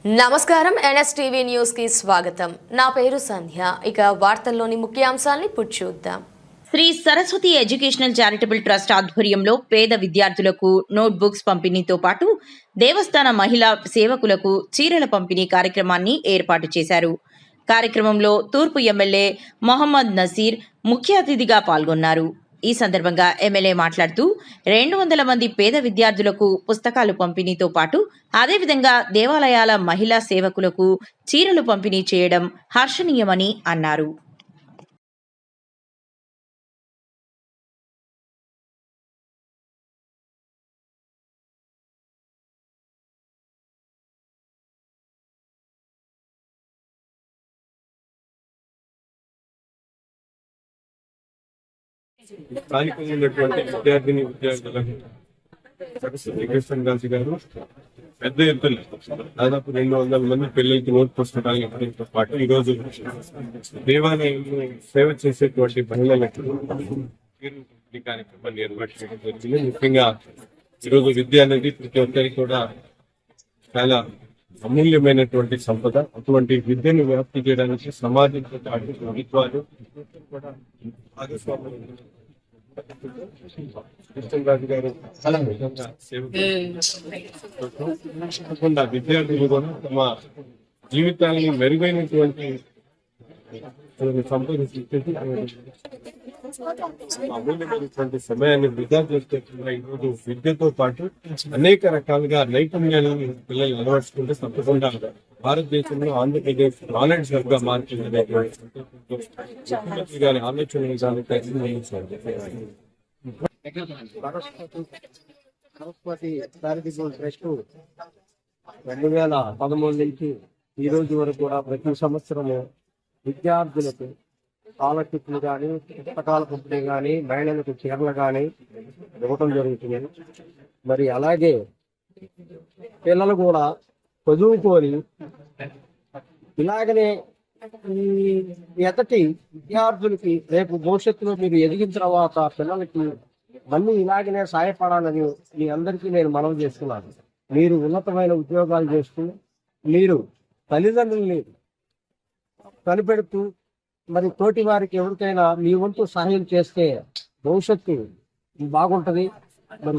నమస్కారం NSTV news కి స్వాగతం. నా పేరు సంధ్య. ఇక వార్తల్లోని ముఖ్యాంశాలను ఇప్పుడు చూద్దాం. Shri Saraswati educational charitable trust ఆధ్వర్యంలో పేద విద్యార్థులకు నోట్ బుక్స్ పంపిణీతో పాటు దేవస్థాన మహిళా సేవకులకు చీరల పంపిణీ కార్యక్రమాన్ని ఏర్పాటు చేశారు. కార్యక్రమంలో తూర్పు ఎమ్మెల్యే మొహమ్మద్ నసీర్ ముఖ్య అతిథిగా పాల్గొన్నారు. ఈ సందర్భంగా ఎమ్మెల్యే మాట్లాడుతూ 200 మంది పేద విద్యార్థులకు పుస్తకాలు పంపిణీతో పాటు అదేవిధంగా దేవాలయాల మహిళా సేవకులకు చీరలు పంపిణీ చేయడం హర్షణీయమని అన్నారు. స్థానికంగా ఉన్నటువంటి విద్యార్థులకు సరస్వతి కృష్ణరాజు గారు పెద్ద ఎత్తున దాదాపు 200 మంది పిల్లలకి నోట్ పుస్తకాలు ఇవ్వడంతో పాటు ఈరోజు దేవాలయంలో సేవ చేసేటువంటి మహిళలకు కార్యక్రమాన్ని ఏర్పాటు చేయడం జరిగింది. ముఖ్యంగా ఈరోజు విద్య అనేది ప్రతి ఒక్కరికి కూడా చాలా అమూల్యమైనటువంటి సంపద. అటువంటి విద్యను వ్యాప్తి చేయడానికి సమాజంతో పాటు ప్రభుత్వాలు కూడా భాగస్వామ్యం కృష్ణరాజు గారు తప్పకుండా విద్యార్థులు కూడా తమ జీవితాన్ని మెరుగైనటువంటి సంపాదించేసి అమూల్యమైనటువంటి సమయాన్ని వృధా చేస్తున్న ఈరోజు విద్యతో పాటు అనేక రకాలుగా నైపుణ్యాలను పిల్లలు అలవర్చుకుంటే తప్పకుండా భారతదేశంలో ఆంధ్రప్రదేశ్ నాలెడ్జ్ హబ్ గా మారుతుంది గారి ఆలోచన సరస్వతి చారిటబుల్ ట్రస్ట్ 2013 నుంచి ఈ రోజు వరకు కూడా ప్రతి సంవత్సరము విద్యార్థులకు స్కాలర్షిప్లు కానీ పుస్తకాల పంపిణీ కానీ మహిళలకు చీరలు కానీ ఇవ్వటం జరుగుతుంది. మరి అలాగే పిల్లలు కూడా చదువుకొని ఇలాగనే ఎదటి విద్యార్థులకి రేపు భవిష్యత్తులో మీరు ఎదిగిన తర్వాత పిల్లలకి మళ్ళీ ఇలాగనే సహాయపడాలని మీ అందరికీ నేను మనవి చేస్తున్నాను. మీరు ఉన్నతమైన ఉద్యోగాలు చేస్తూ మీరు తల్లిదండ్రుల్ని కనిపెడుతూ మరి తోటి వారికి ఎవరికైనా మీ వంతు సహాయం చేస్తే భవిష్యత్తు బాగుంటది. మరి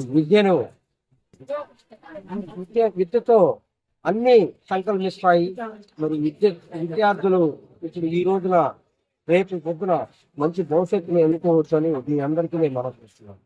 విద్యతో అన్ని సంకల్పిస్తాయి. మరి విద్యార్థులు ఇప్పుడు ఈ రోజున రేపు పొద్దున మంచి భవిష్యత్తును ఎన్నుకోవచ్చు అని మీ అందరికీ నేను మనవి చేస్తున్నాను.